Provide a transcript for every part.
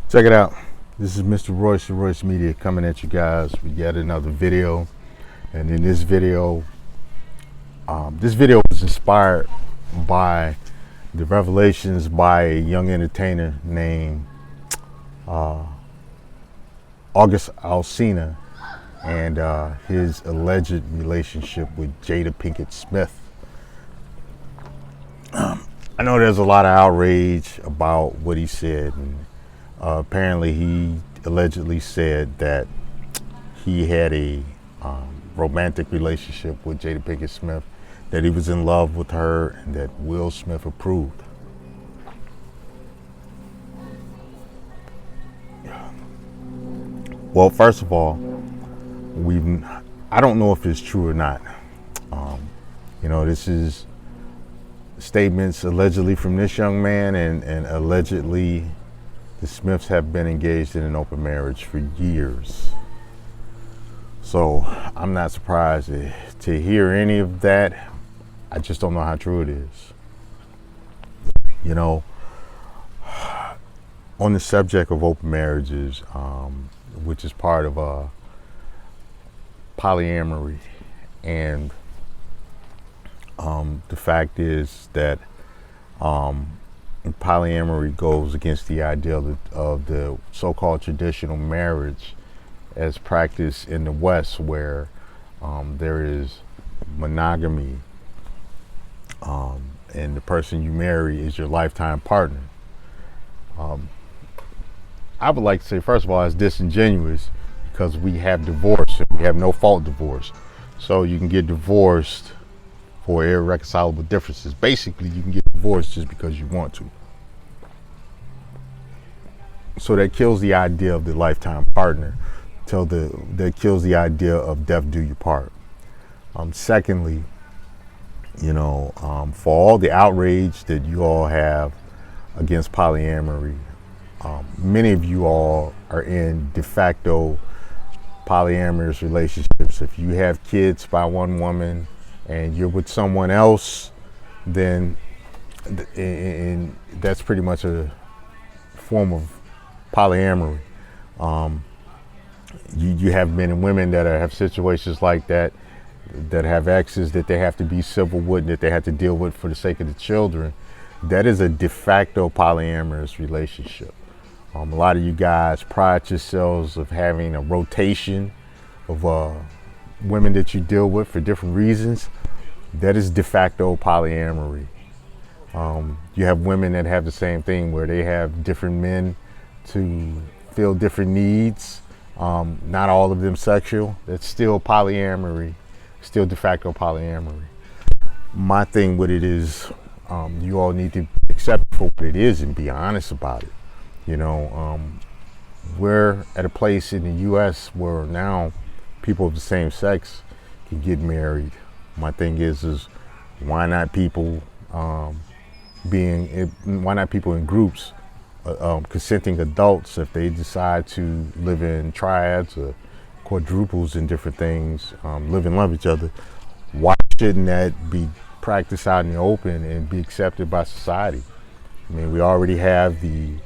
Check it out. This is Mr. Royce of Royce Media coming at you guys with yet another video. And in this video was inspired by the revelations by a young entertainer named August Alsina and his alleged relationship with Jada Pinkett Smith. I know there's a lot of outrage about what he said, and apparently he allegedly said that he had a romantic relationship with Jada Pinkett Smith, that he was in love with her, and that Will Smith approved. Well, first of all, I don't know if it's true or not. This is statements allegedly from this young man, and allegedly the Smiths have been engaged in an open marriage for years. So I'm not surprised to hear any of that. I just don't know how true it is. On the subject of open marriages, which is part of polyamory, and the fact is that polyamory goes against the idea of the so-called traditional marriage as practiced in the West, where there is monogamy, and the person you marry is your lifetime partner. I would like to say, first of all, it's disingenuous because we have divorce and we have no fault divorce. So you can get divorced for irreconcilable differences. Basically, you can get divorced just because you want to. So that kills the idea of the lifetime partner. That kills the idea of death do you part. Secondly, for all the outrage that you all have against polyamory, many of you all are in de facto polyamorous relationships. If you have kids by one woman and you're with someone else, then and that's pretty much a form of polyamory. You have men and women that have situations like that have exes that they have to be civil with, that they have to deal with for the sake of the children. That is a de facto polyamorous relationship. A lot of you guys pride yourselves of having a rotation of women that you deal with for different reasons. That is de facto polyamory. You have women that have the same thing, where they have different men to fill different needs. Not all of them sexual. That's still polyamory, still de facto polyamory. My thing with it is, you all need to accept it for what it is and be honest about it. We're at a place in the U.S. where now people of the same sex can get married. My thing is why not people in groups, consenting adults, if they decide to live in triads or quadruples and different things, live and love each other? Why shouldn't that be practiced out in the open and be accepted by society? I mean, we already have the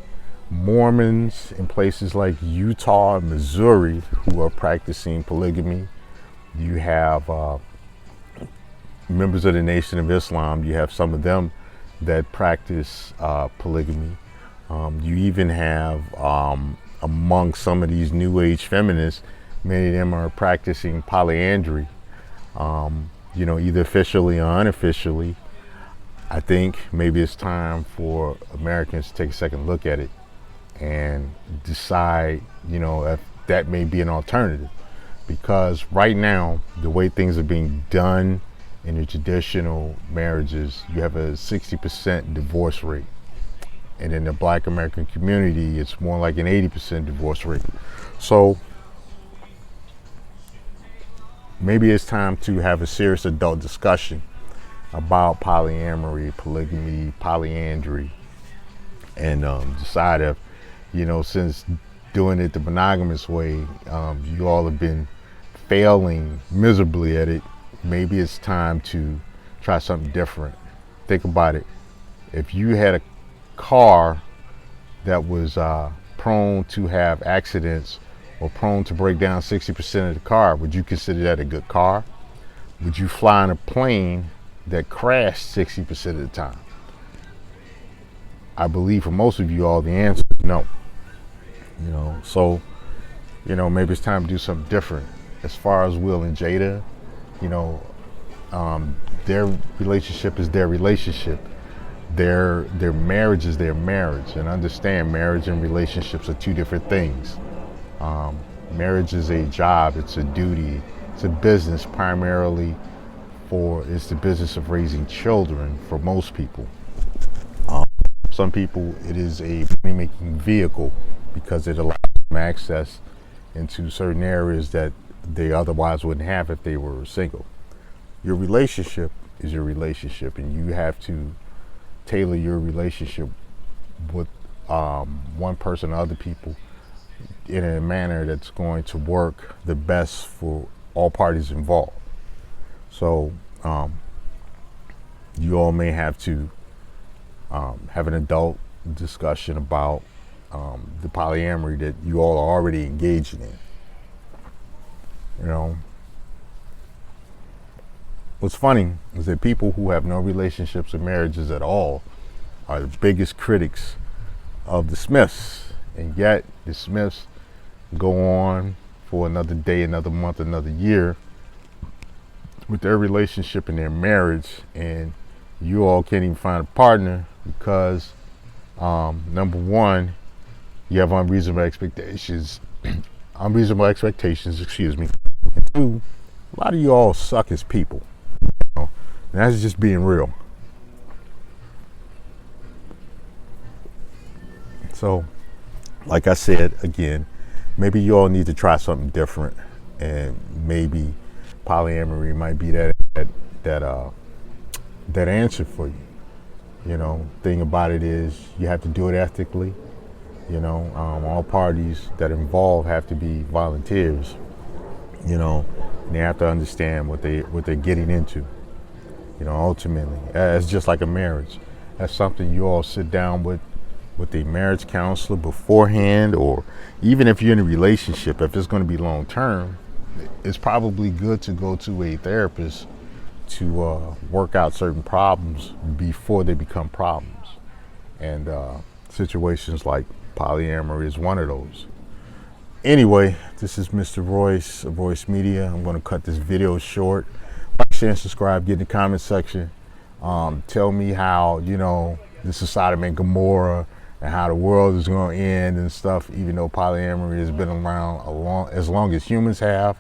Mormons in places like Utah and Missouri who are practicing polygamy. You have members of the Nation of Islam. You have some of them that practice polygamy. You even have among some of these new age feminists, many of them are practicing polyandry, either officially or unofficially. I think maybe it's time for Americans to take a second look at it and decide, if that may be an alternative. Because right now, the way things are being done in the traditional marriages, you have a 60% divorce rate. And in the Black American community, it's more like an 80% divorce rate. So maybe it's time to have a serious adult discussion about polyamory, polygamy, polyandry, and decide if, since doing it the monogamous way, you all have been failing miserably at it, maybe it's time to try something different. Think about it. If you had a car that was prone to have accidents or prone to break down 60% of the car, would you consider that a good car? Would you fly in a plane that crashed 60% of the time? I believe for most of you all, the answer is no. So, maybe it's time to do something different. As far as Will and Jada, their relationship is their relationship. Their marriage is their marriage. And understand, marriage and relationships are two different things. Marriage is a job, it's a duty, it's a business primarily it's the business of raising children for most people. Some people, it is a money-making vehicle because it allows them access into certain areas that they otherwise wouldn't have if they were single. Your relationship is your relationship, and you have to tailor your relationship with one person or other people in a manner that's going to work the best for all parties involved. So you all may have to have an adult discussion about the polyamory that you all are already engaging in. What's funny is that people who have no relationships or marriages at all are the biggest critics of the Smiths, and yet the Smiths go on for another day, another month, another year with their relationship and their marriage, and you all can't even find a partner because number one, you have unreasonable expectations, excuse me. And two, a lot of you all suck as people. And that's just being real. So, like I said, again, maybe you all need to try something different, and maybe polyamory might be that answer for you. Thing about it is you have to do it ethically. All parties that involve have to be volunteers. And they have to understand what they're getting into. Ultimately, it's just like a marriage. That's something you all sit down with a marriage counselor beforehand, or even if you're in a relationship, if it's going to be long term, it's probably good to go to a therapist to work out certain problems before they become problems. And situations like polyamory is one of those. Anyway, this is Mr. Royce of Royce Media. I'm going to cut this video short. Like, share, and subscribe. Get in the comment section. Tell me how, this is Sodom and Gomorrah and how the world is going to end and stuff, even though polyamory has been around as long as humans have.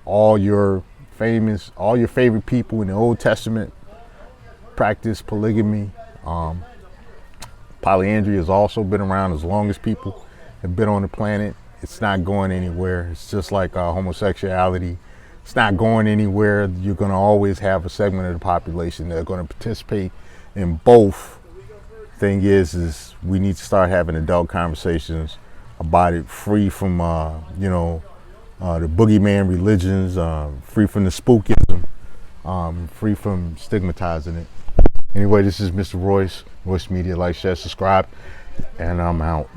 All your favorite people in the Old Testament practice polygamy. Polyandry has also been around as long as people have been on the planet. It's not going anywhere. It's just like homosexuality. It's not going anywhere. You're going to always have a segment of the population that are going to participate in both. Thing is we need to start having adult conversations about it, free from the boogeyman religions, free from the spookism, free from stigmatizing it. Anyway, this is Mr. Royce Media. Like, share, subscribe, and I'm out.